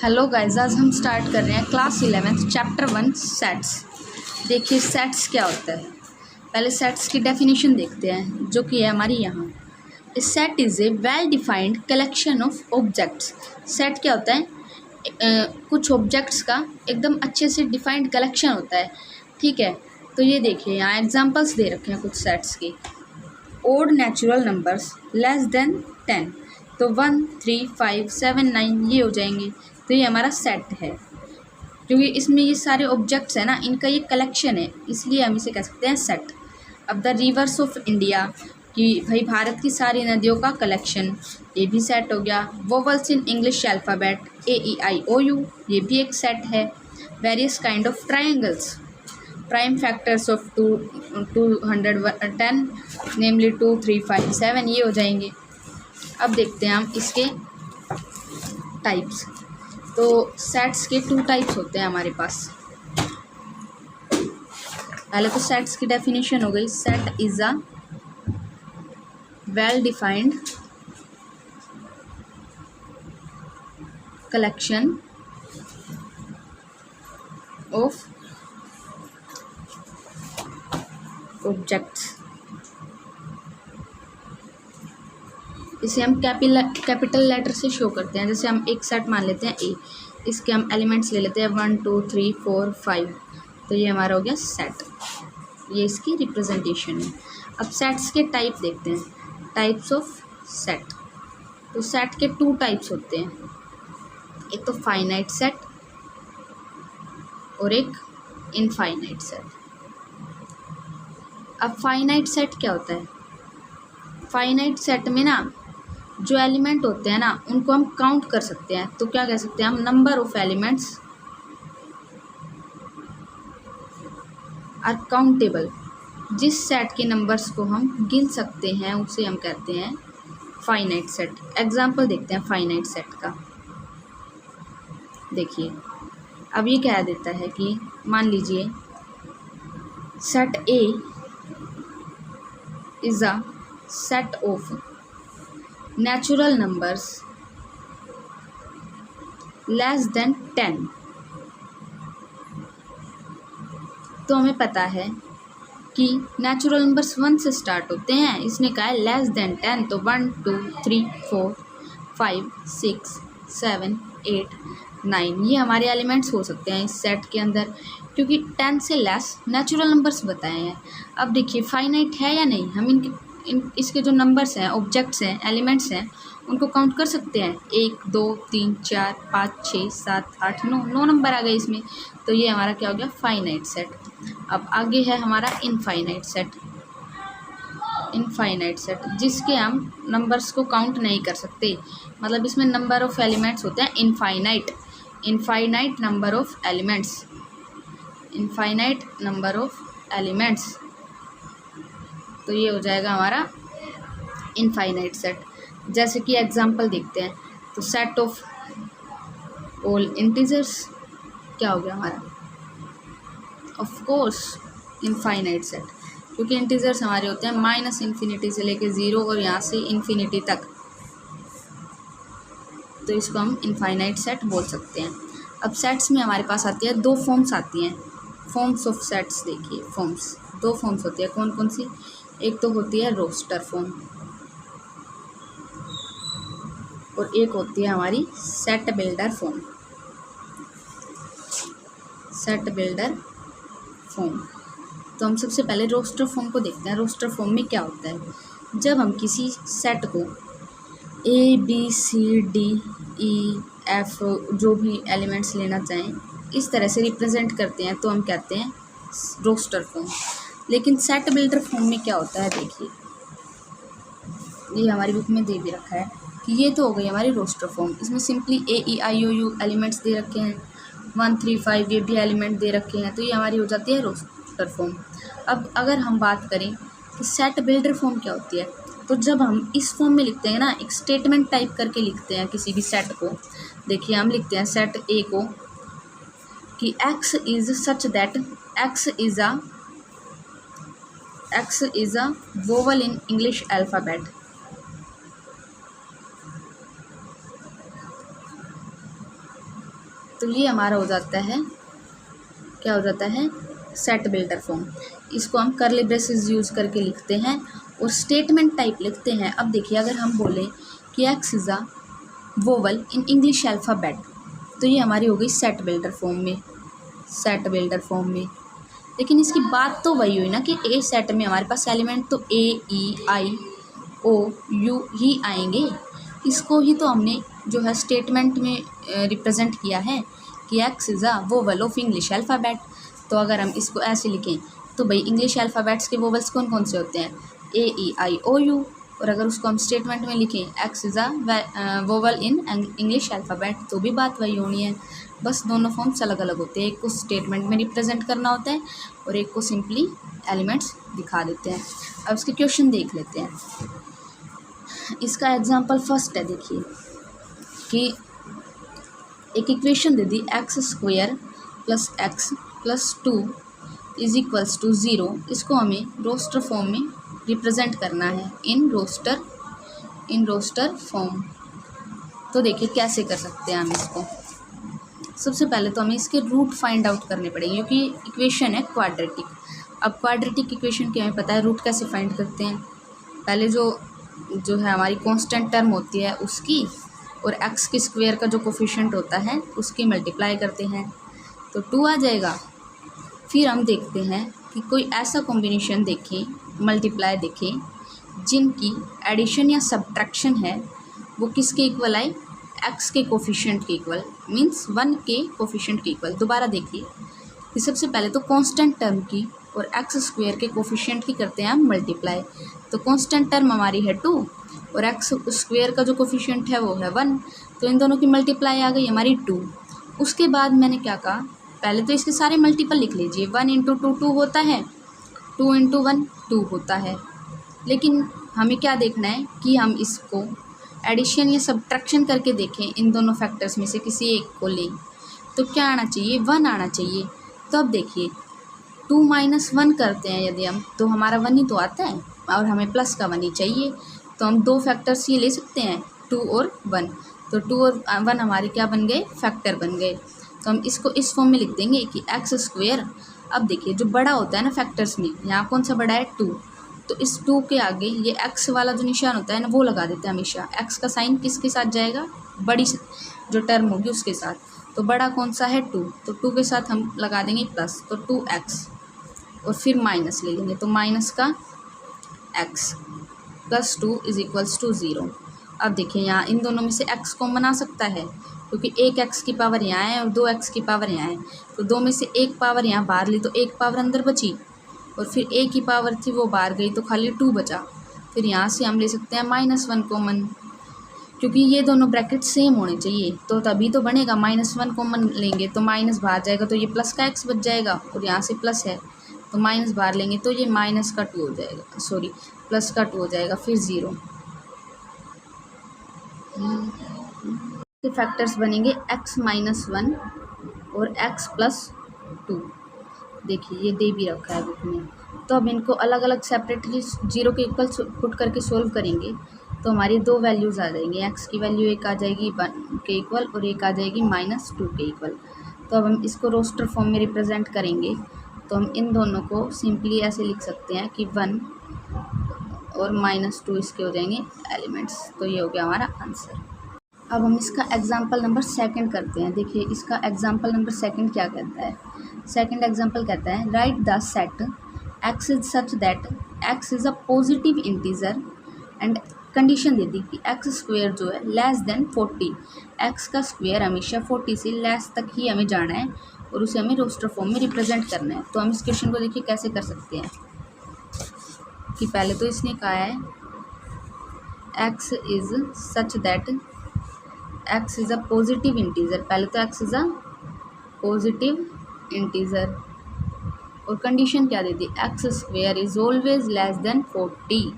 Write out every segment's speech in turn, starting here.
Hello guys, आज हम start कर रहे हैं क्लास 11 चैप्टर 1 सेट्स। देखिए सेट्स क्या होता है। पहले सेट्स की डेफिनेशन देखते हैं जो कि है हमारी यहाँ। A set is a well defined collection of objects. Set क्या होता है? कुछ ऑब्जेक्ट्स का एकदम अच्छे से डिफाइंड कलेक्शन होता है। ठीक है, तो ये देखिए यहाँ एग्जांपल्स दे रखे हैं कुछ सेट्स की। Odd natural numbers less than 10, तो 1, 3, 5, 7, 9 ये हो जाएंगे। तो ये हमारा सेट है क्योंकि इसमें ये सारे ऑब्जेक्ट्स हैं ना, इनका ये कलेक्शन है, इसलिए हम इसे कह सकते हैं सेट। अब द रिवर्स ऑफ इंडिया कि भाई भारत की सारी नदियों का कलेक्शन, ये भी सेट हो गया। Vowels in English alphabet AEIOU, ये भी एक सेट है। Various kind of triangles, prime factors of 210 नेमली 2, 3, 5, 7 ये हो जाएंगे। अब देखते हैं हम इसके टाइप्स। तो सेट्स के 2 टाइप्स होते हैं हमारे पास। पहले तो सेट्स की डेफिनेशन हो गई। Set is a well defined collection of objects. इसे हम कैपिटल लेटर से शो करते हैं। जैसे हम एक सेट मान लेते हैं ए, इसके हम एलिमेंट्स ले लेते हैं 1, 2, 3, 4, 5, तो ये हमारा हो गया सेट। ये इसकी रिप्रेजेंटेशन है। अब सेट्स के टाइप देखते हैं, टाइप्स ऑफ सेट। तो सेट के 2 टाइप्स होते हैं, एक तो फाइनाइट सेट और एक इनफाइनाइट सेट। अब फाइनाइट सेट क्या होता है? फाइनाइट सेट में ना जो एलिमेंट होते हैं ना, उनको हम काउंट कर सकते हैं। तो क्या कह सकते हैं हम? Number of elements are countable. जिस सेट के नंबर्स को हम गिन सकते हैं उसे हम कहते हैं फाइनाइट सेट। एग्जाम्पल देखते हैं फाइनाइट सेट का। देखिए अब ये कह देता है कि मान लीजिए set A is a set of natural numbers less than 10। तो हमें पता है कि नेचुरल नंबर्स 1 से स्टार्ट होते हैं। इसने कहा है लेस देन 10, तो 1, 2, 3, 4, 5, 6, 7, 8, 9 ये हमारे एलिमेंट्स हो सकते हैं इस सेट के अंदर, क्योंकि 10 से लेस नेचुरल नंबर्स बताए हैं। अब देखिए फाइनाइट है या नहीं, हम इसके जो नंबर्स हैं, ऑब्जेक्ट्स हैं, एलिमेंट्स हैं, उनको काउंट कर सकते हैं। 1, 2, 3, 4, 5, 6, 7, 8, 9 नंबर आ गए इसमें। तो ये हमारा क्या हो गया? Finite set. अब आगे है हमारा इनफाइनाइट सेट। इनफाइनाइट सेट जिसके हम नंबर्स को काउंट नहीं कर सकते, मतलब इसमें नंबर ऑफ एलिमेंट्स होते हैं infinite. Infinite number of elements, infinite number of elements, तो ये हो जाएगा हमारा इनफाइनाइट सेट। जैसे कि एग्जांपल देखते हैं, तो सेट ऑफ ऑल इंटीजर्स क्या हो गया हमारा? ऑफ कोर्स इनफाइनाइट सेट, क्योंकि इंटीजर्स हमारे होते हैं -इन्फिनिटी से लेके 0 और यहाँ से इन्फिनिटी तक, तो इसको हम इनफाइनाइट सेट बोल सकते हैं। अब सेट्स में हमारे पास आती है 2 फॉर्म्स आती हैं, फॉर्म्स ऑफ सेट्स। देखिए फॉर्म्स, 2 फॉर्म्स होती है। कौन कौन सी? एक तो होती है रोस्टर फॉर्म और एक होती है हमारी set builder form. Set builder form, तो हम सबसे पहले रोस्टर फॉर्म को देखते हैं। रोस्टर फॉर्म में क्या होता है? जब हम किसी सेट को ABCDEF जो भी एलिमेंट्स लेना चाहें इस तरह से रिप्रेजेंट करते हैं तो हम कहते हैं रोस्टर फॉर्म। लेकिन सेट बिल्डर फॉर्म में क्या होता है? देखिए ये हमारी बुक में दे भी रखा है कि ये तो हो गई हमारी रोस्टर फॉर्म। इसमें सिंपली AEIOU एलिमेंट्स दे रखे हैं, 1, 3, 5 ये भी एलिमेंट दे रखे हैं, तो ये हमारी हो जाती है रोस्टर फॉर्म। अब अगर हम बात करें कि सेट बिल्डर फॉर्म क्या होती है, तो जब हम इस फॉर्म में लिखते हैं ना, एक स्टेटमेंट टाइप करके लिखते हैं किसी भी सेट को। देखिए हम लिखते हैं सेट ए को कि x is such that x is a vowel in English alphabet. तो ये हमारा हो जाता है, क्या हो जाता है, सेट बिल्डर फॉर्म। इसको हम कर्ली ब्रेसेस यूज़ करके लिखते हैं और स्टेटमेंट टाइप लिखते हैं। अब देखिए, अगर हम बोलें कि x is a vowel in English alphabet, तो ये हमारी हो गई सेट बिल्डर फॉर्म में, सेट बिल्डर फॉर्म में। लेकिन इसकी बात तो वही हुई ना कि ए सेट में हमारे पास एलिमेंट तो ए, ई, आई, ओ, यू ही आएंगे। इसको ही तो हमने जो है स्टेटमेंट में रिप्रेजेंट किया है कि x is a vowel of English alphabet. तो अगर हम इसको ऐसे लिखें तो भाई इंग्लिश अल्फ़ाबेट्स के वोवल्स कौन कौन से होते हैं, ए, ई, आई, ओ, यू। और अगर उसको हम स्टेटमेंट में लिखें x is a vowel in English alphabet, तो भी बात वही होनी है। बस दोनों फॉर्म्स अलग अलग होते हैं, एक को स्टेटमेंट में रिप्रेजेंट करना होता है और एक को सिंपली एलिमेंट्स दिखा देते हैं। अब इसके क्वेश्चन देख लेते हैं। इसका एग्जांपल फर्स्ट है, देखिए कि एक इक्वेशन दे दी x square plus x plus 2 is equals to 0। इसको हमें रोस्टर फॉर्म में रिप्रेजेंट करना है, इन रोस्टर फॉर्म। तो देखिए कैसे कर सकते हैं हम इसको। सबसे पहले तो हमें इसके रूट फाइंड आउट करने पड़ेंगे, क्योंकि इक्वेशन है क्वाड्रेटिक। अब क्वाड्रेटिक इक्वेशन की हमें पता है रूट कैसे फाइंड करते हैं। पहले जो है हमारी कांस्टेंट टर्म होती है उसकी और एक्स के स्क्वायर का जो कोफिशिएंट होता है उसकी मल्टीप्लाई करते हैं तो 2 आ जाएगा। फिर हम देखते हैं कि कोई ऐसा कॉम्बिनेशन देखें, मल्टीप्लाई देखें, जिनकी एडिशन या सब्ट्रैक्शन है वो किसके इक्वल आए, एक्स के कोफिशिएंट के इक्वल, मींस 1 के कोफिशिएंट के इक्वल। दोबारा देखिए कि सबसे पहले तो कांस्टेंट टर्म की और एक्स स्क्वायर के कोफिशिएंट की करते हैं हम मल्टीप्लाई। तो कांस्टेंट टर्म हमारी है 2 और एक्स स्क्वायर का जो कोफिशिएंट है वो है 1, तो इन दोनों की मल्टीप्लाई आ गई हमारी 2। उसके बाद मैंने क्या कहा, पहले तो इसके सारे मल्टीपल लिख लीजिए। 1 इंटू 2 2 होता है, 2 इंटू 1 2 होता है। लेकिन हमें क्या देखना है कि हम इसको एडिशन या सब्ट्रैक्शन करके देखें, इन दोनों फैक्टर्स में से किसी एक को लें तो क्या आना चाहिए, 1 आना चाहिए। तो अब देखिए 2 माइनस 1 करते हैं यदि हम, तो हमारा 1 ही तो आता है और हमें प्लस का 1 ही चाहिए। तो हम 2 फैक्टर्स ये ले सकते हैं, 2 और 1। तो 2 और 1 हमारे क्या बन गए, फैक्टर बन गए। तो हम इसको इस फॉर्म में लिख देंगे कि एक्स स्क्वायर। अब देखिए जो बड़ा होता है ना फैक्टर्स में, यहाँ कौन सा बड़ा है, 2। तो इस 2 के आगे ये एक्स वाला जो निशान होता है ना वो लगा देते हैं हमेशा। एक्स का साइन किसके साथ जाएगा, बड़ी जो टर्म होगी उसके साथ। तो बड़ा कौन सा है, 2, तो 2 के साथ हम लगा देंगे प्लस, तो 2x और फिर माइनस ले लेंगे, तो माइनस का x plus 2 is equals to 0। अब देखिए यहाँ इन दोनों में से x कॉमन आ सकता है, क्योंकि एक x की पावर यहाँ है और 2x की पावर यहाँ है। तो 2 में से एक पावर यहाँ बाहर ली तो एक पावर अंदर बची और फिर एक ही पावर थी वो बाहर गई तो खाली 2 बचा। फिर यहाँ से हम ले सकते हैं -1 कॉमन, क्योंकि ये दोनों ब्रैकेट सेम होने चाहिए तो तभी तो बनेगा। -1 कॉमन लेंगे तो माइनस बाहर जाएगा तो ये प्लस का x बच जाएगा और यहाँ से प्लस है तो माइनस बाहर लेंगे तो ये माइनस का 2 हो जाएगा, सॉरी प्लस का 2 हो जाएगा, फिर 0। के फैक्टर्स बनेंगे x-1 और x + 2। देखिए ये दे भी रखा है बुक में। तो अब इनको अलग अलग सेपरेटली 0 के इक्वल पुट करके सोल्व करेंगे तो हमारी 2 वैल्यूज़ आ जाएंगी। x की वैल्यू एक आ जाएगी 1 के इक्वल और एक आ जाएगी -2 के इक्वल। तो अब हम इसको रोस्टर फॉर्म में रिप्रेजेंट करेंगे तो हम इन दोनों को सिंपली ऐसे लिख सकते हैं कि 1 और -2 इसके हो जाएंगे एलिमेंट्स। तो ये हो गया हमारा आंसर। अब हम इसका एग्जाम्पल नंबर 2 करते हैं। देखिए इसका एग्जाम्पल नंबर 2 क्या कहता है। सेकंड एग्जाम्पल कहता है write the set x is such that x is a positive integer and condition दे दी कि एक्स स्क्वायर जो है लेस देन 40। एक्स का स्क्वायर हमेशा 40 से लेस तक ही हमें जाना है और उसे हमें रोस्टर फॉर्म में रिप्रेजेंट करना है। तो हम इस क्वेश्चन को देखिए कैसे कर सकते हैं कि पहले तो इसने कहा है x is such that x is a positive integer. पहले तो x is a positive integer और कंडीशन क्या दे दी, x square is always less than 40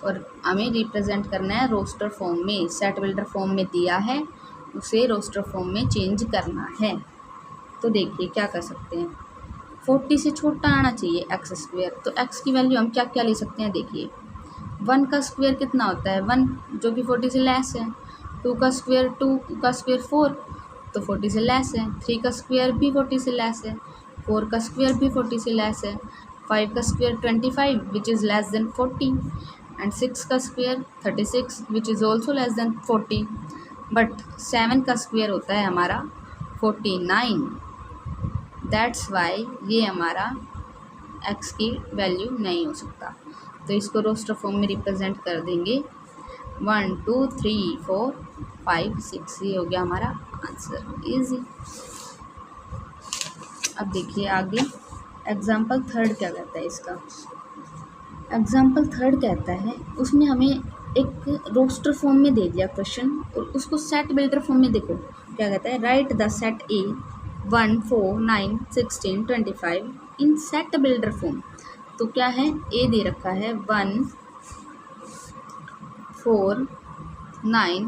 और हमें रिप्रेजेंट करना है रोस्टर फॉर्म में। सेट बिल्डर फॉर्म में दिया है, उसे रोस्टर फॉर्म में चेंज करना है। तो देखिए क्या कर सकते हैं, 40 से छोटा आना चाहिए एक्स स्क्वायर। तो एक्स की वैल्यू हम क्या क्या ले सकते हैं, देखिए 1 का स्क्वायर कितना होता है 1 जो कि 40 से लेस है, 2 का स्क्वायर 4, तो 40 से लेस है, 3 का स्क्वायर भी 40 से लेस है, 4 का स्क्वायर भी 40 से लेस है, 5 का square 25 which is less than 40 and 6 का square 36 which is also less than 40, but 7 का स्क्वायर होता है हमारा 49। दैट्स वाई ये हमारा x की वैल्यू नहीं हो सकता। तो इसको रोस्टर फॉर्म में रिप्रेजेंट कर देंगे 1 2 3 4 5 6, ये हो गया हमारा आंसर, इजी। अब देखिए आगे एग्जाम्पल थर्ड क्या कहता है इसका। एग्जाम्पल थर्ड कहता है, उसने हमें एक रोस्टर फॉर्म में दे दिया क्वेश्चन और उसको सेट बिल्डर फॉर्म में देखो क्या कहता है, write the set A 1 4 9 16 25 in set builder form. तो क्या है, ए दे रखा है 1 4 9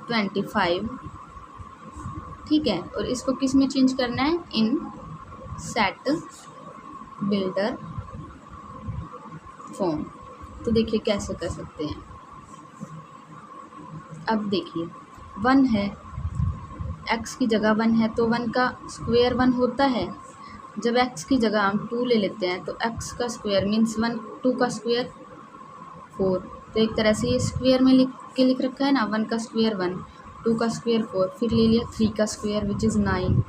25, ठीक है, और इसको किस में चेंज करना है, इन सेट बिल्डर फॉर्म। तो देखिए कैसे कर सकते हैं। अब देखिए 1 है, x की जगह 1 है तो 1 का स्क्वायर 1 होता है। जब x की जगह हम 2 ले लेते हैं तो x का स्क्वायर मीन्स 1, 2 का स्क्वायर 4, तो एक तरह से ये स्क्वायर में लिख रखा है ना, 1 का स्क्वायर 1, 2 का स्क्वायर 4, फिर ले लिया 3 का स्क्वायर विच इज़ 9,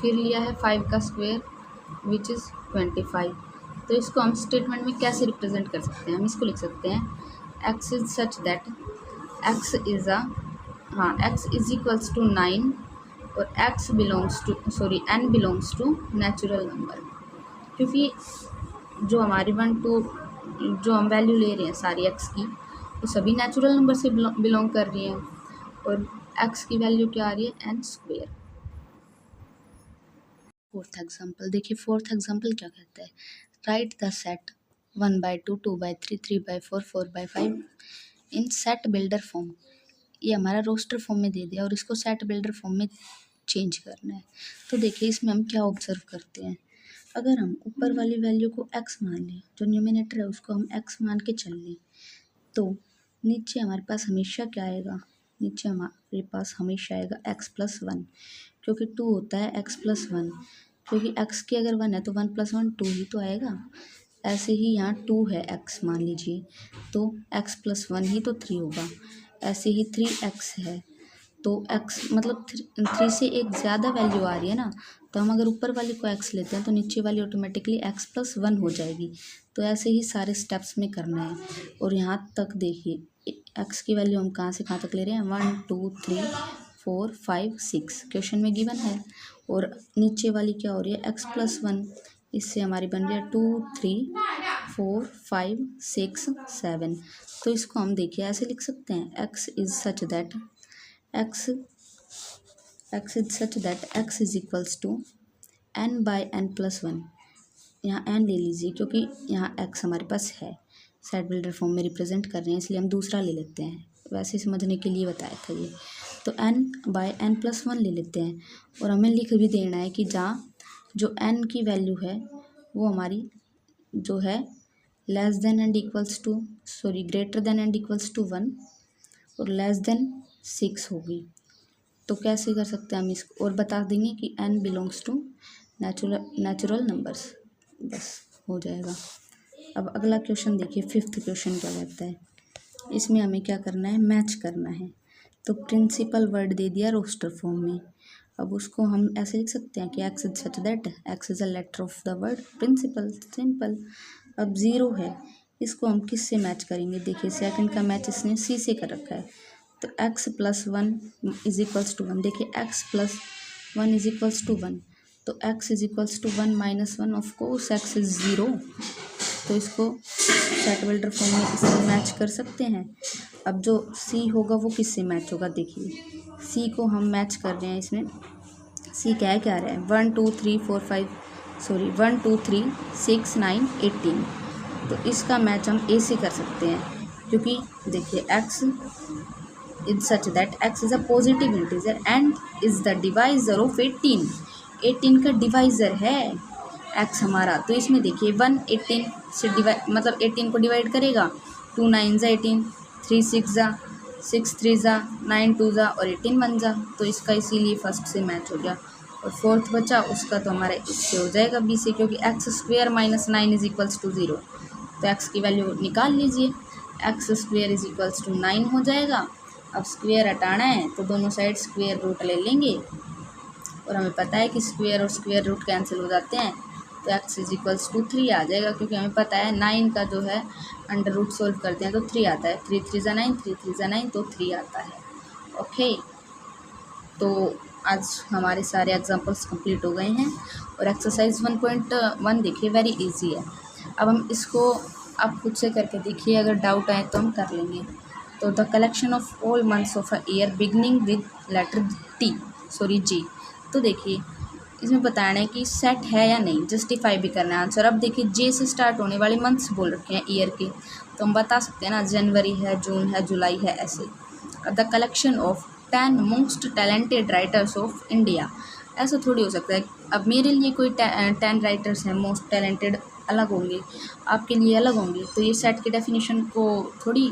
फिर लिया है 5 का स्क्वायर विच इज़ 25। तो इसको हम स्टेटमेंट में कैसे रिप्रेजेंट कर सकते हैं, हम इसको लिख सकते हैं x is such that x is x is equals to 9 और x belongs to n belongs to natural number, क्योंकि जो हमारी 1 2 जो हम वैल्यू ले रहे हैं सारी x की वो सभी नेचुरल नंबर से बिलोंग कर रही हैं और x की वैल्यू क्या आ रही है, n स्क्वायर। फोर्थ एग्जाम्पल देखिए, फोर्थ एग्जाम्पल क्या कहता है, write the set 1/2 2/3 3/4 4/5 in set builder form. ये हमारा रोस्टर फॉर्म में दे दिया और इसको सेट बिल्डर फॉर्म में चेंज करना है। तो देखिए इसमें हम क्या ऑब्जर्व करते हैं, अगर हम ऊपर वाली वैल्यू को x मान लें, जो न्यूमिनेटर है उसको हम x मान के चल लें, तो नीचे हमारे पास हमेशा क्या आएगा, नीचे हमारे पास हमेशा आएगा x+1, क्योंकि 2 होता है x+1, क्योंकि x की अगर 1 है तो 1 + 1 2 ही तो आएगा। ऐसे ही यहाँ 2 है x मान लीजिए तो x+1 ही तो 3 होगा। ऐसे ही 3x है तो x मतलब 3 से एक ज़्यादा वैल्यू आ रही है ना, तो हम अगर ऊपर वाली को x लेते हैं तो नीचे वाली ऑटोमेटिकली x+1 हो जाएगी। तो ऐसे ही सारे स्टेप्स में करना है। और यहाँ तक देखिए x की वैल्यू हम कहाँ से कहाँ तक ले रहे हैं, 1 2 3 4 5 6 क्वेश्चन में गिवन है, और नीचे वाली क्या हो रही है x+1, इससे हमारी बन रही है 2 3 4 5 6 7। तो इसको हम देखिए ऐसे लिख सकते हैं, x is such that x is equals to n/n+1। यहाँ n ले लीजिए क्योंकि यहाँ x हमारे पास है, सेट बिल्डर फॉर्म में रिप्रेजेंट कर रहे हैं इसलिए हम दूसरा ले लेते हैं, वैसे समझने के लिए बताया था ये। तो n/n+1 ले लेते हैं और हमें लिख भी देना है कि जहाँ जो n की वैल्यू है वो हमारी जो है less than and equals to greater than and equals to 1 और लेस देन 6 होगी। तो कैसे कर सकते हैं हम इसको, और बता देंगे कि n belongs to natural numbers, बस हो जाएगा। अब अगला क्वेश्चन देखिए, फिफ्थ क्वेश्चन क्या कहता है, इसमें हमें क्या करना है, मैच करना है। तो प्रिंसिपल वर्ड दे दिया रोस्टर फॉर्म में, अब उसको हम ऐसे लिख सकते हैं कि x is such that x is a letter of the word principle, simple. अब 0 है, इसको हम किस से मैच करेंगे, देखिए सेकंड का मैच इसने c से कर रखा है, तो x+1 इज इक्वल्स टू 1, देखिए x+1 इज इक्वल्स टू 1, तो x is equals to 1 - 1, of course x is 0। तो इसको सेट बिल्डर फॉर्म में इससे मैच कर सकते हैं। अब जो c होगा वो किससे मैच होगा, देखिए c को हम मैच कर रहे हैं, इसमें c क्या है, क्या आ रहा है 1 2 3 6 9 18। तो इसका मैच हम a से कर सकते हैं, क्योंकि देखिए x is such that x is a positive integer and is the divisor of 18 का डिवाइजर है x हमारा। तो इसमें देखिए 1 18 से डिवाइड मतलब 18 को डिवाइड करेगा, 2 9 = 18, 3 6 = 6 3 ज़ा 9 2 ज़ा और 18 1 ज़ा, तो इसका इसीलिए फर्स्ट से मैच हो गया। और फोर्थ बचा उसका तो हमारा इससे हो जाएगा बी से, क्योंकि x square minus 9 is equals to 0, तो एक्स की वैल्यू निकाल लीजिए, x square is equals to 9 हो जाएगा। अब स्क्वेयर हटाना है तो दोनों साइड स्क्वेयर रूट ले लेंगे, और हमें पता है कि स्क्वेयर और स्क्वेयर रूट कैंसिल हो जाते हैं, तो एक्स इज इक्वल्स टू 3 आ जाएगा, क्योंकि हमें पता है 9 का जो है अंडर रूट सोल्व करते हैं तो 3 आता है, 3 3 ज़ा 9, 3 3 ज़ा 9, तो 3 आता है। ओके, तो आज हमारे सारे एग्जांपल्स कंप्लीट हो गए हैं, और एक्सरसाइज 1.1 देखिए वेरी इजी है। अब हम इसको आप खुद से करके देखिए, अगर डाउट आए तो हम कर लेंगे। तो the collection of all months of a year beginning with letter G. तो देखिए इसमें बताना है कि सेट है या नहीं, जस्टिफाई भी करना है आंसर। अब देखिए जे से स्टार्ट होने वाले मंथ्स बोल रखे हैं ईयर के, तो हम बता सकते हैं ना, जनवरी है, जून है, जुलाई है, ऐसे। The collection of 10 most talented writers of India, ऐसा थोड़ी हो सकता है। अब मेरे लिए कोई 10 राइटर्स हैं मोस्ट टैलेंटेड, अलग होंगे, आपके लिए अलग होंगे, तो ये सेट की डेफिनेशन को थोड़ी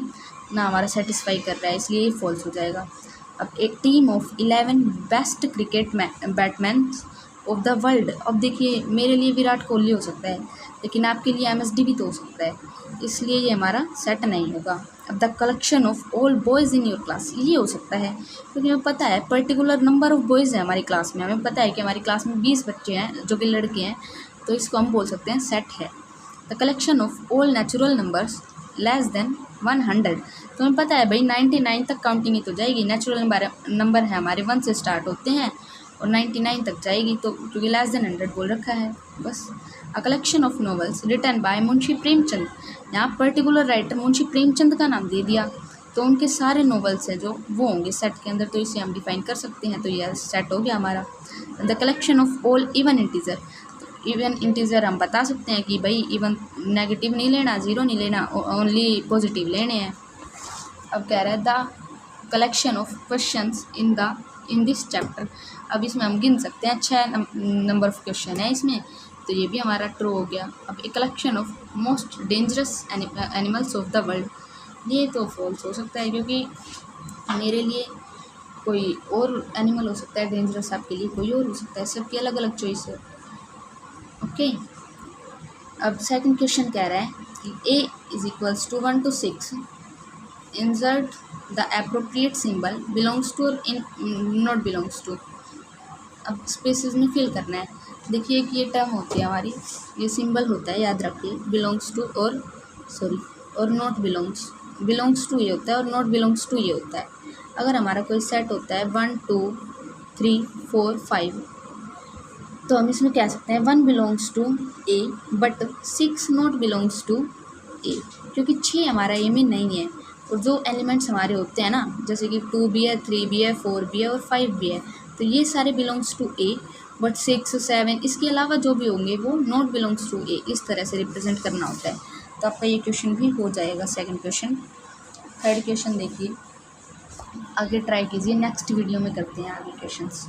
ना हमारा सेटिस्फाई कर रहा है, इसलिए ये फॉल्स हो जाएगा। अब एक team of 11 best cricket batsman of the world, अब देखिए मेरे लिए विराट कोहली हो सकता है, लेकिन आपके लिए MSD भी तो हो सकता है, इसलिए ये हमारा सेट नहीं होगा। अब the collection of all boys in your class, ये हो सकता है, क्योंकि हमें पता है पर्टिकुलर नंबर ऑफ बॉयज़ हैं हमारी क्लास में, हमें पता है कि हमारी क्लास में 20 बच्चे हैं जो कि लड़के हैं, तो इसको हम बोल सकते हैं सेट है। The collection of all natural numbers less then 100, तो हमें पता है भाई 99 तक काउंटिंग ही तो जाएगी, नेचुरल नंबर है हमारे 1 से स्टार्ट होते हैं और 99 तक जाएगी, तो क्योंकि लेस देन 100 बोल रखा है बस। A collection of novels written by Munshi Premchand, यहाँ पर्टिकुलर राइटर मुंशी प्रेमचंद का नाम दे दिया, तो उनके सारे नॉवेल्स हैं जो वो होंगे सेट के अंदर, तो इसे हम डिफाइन कर सकते हैं, तो यह सेट हो गया हमारा। The collection of all even integer, even integer हम बता सकते हैं कि भाई इवन नेगेटिव नहीं लेना, ज़ीरो नहीं लेना, ओनली पॉजिटिव लेने हैं। अब कह रहा है the collection of questions in this chapter, अब इसमें हम गिन सकते हैं 6 नंबर ऑफ क्वेश्चन है इसमें, तो ये भी हमारा ट्रू हो गया। अब a collection of most dangerous animals of the world, ये तो फॉल्स हो सकता है, क्योंकि मेरे लिए कोई और एनिमल हो सकता है डेंजरस, आपके लिए कोई और हो सकता है, सबकी अलग अलग चॉइस है। ओके, अब सेकंड क्वेश्चन कह रहा है कि A इज equals to 1 to 6, insert the appropriate symbol belongs to और इन नॉट बिलोंग्स टू। अब स्पेसेस में फिल करना है। देखिए कि ये टर्म होती है हमारी, ये सिंबल होता है, याद रखिए, बिलोंग्स टू और नॉट बिलोंग्स टू ये होता है और नॉट बिलोंग्स टू ये होता है। अगर हमारा कोई सेट होता है 1 2 3 4 5, तो हम इसमें कह सकते हैं 1 belongs to A but 6 not belongs to A, क्योंकि 6 हमारा A में नहीं है, और जो एलिमेंट्स हमारे होते हैं ना, जैसे कि 2 भी है, 3 भी है, 4 भी है और 5 भी है, तो ये सारे बिलोंग्स टू A, बट 6 7 इसके अलावा जो भी होंगे वो नॉट बिलोंग्स टू A, इस तरह से रिप्रेजेंट करना होता है। तो आपका ये क्वेश्चन भी हो जाएगा सेकंड क्वेश्चन। थर्ड क्वेश्चन देखिए, आगे ट्राई कीजिए, नेक्स्ट वीडियो में करते हैं आगे क्वेश्चंस।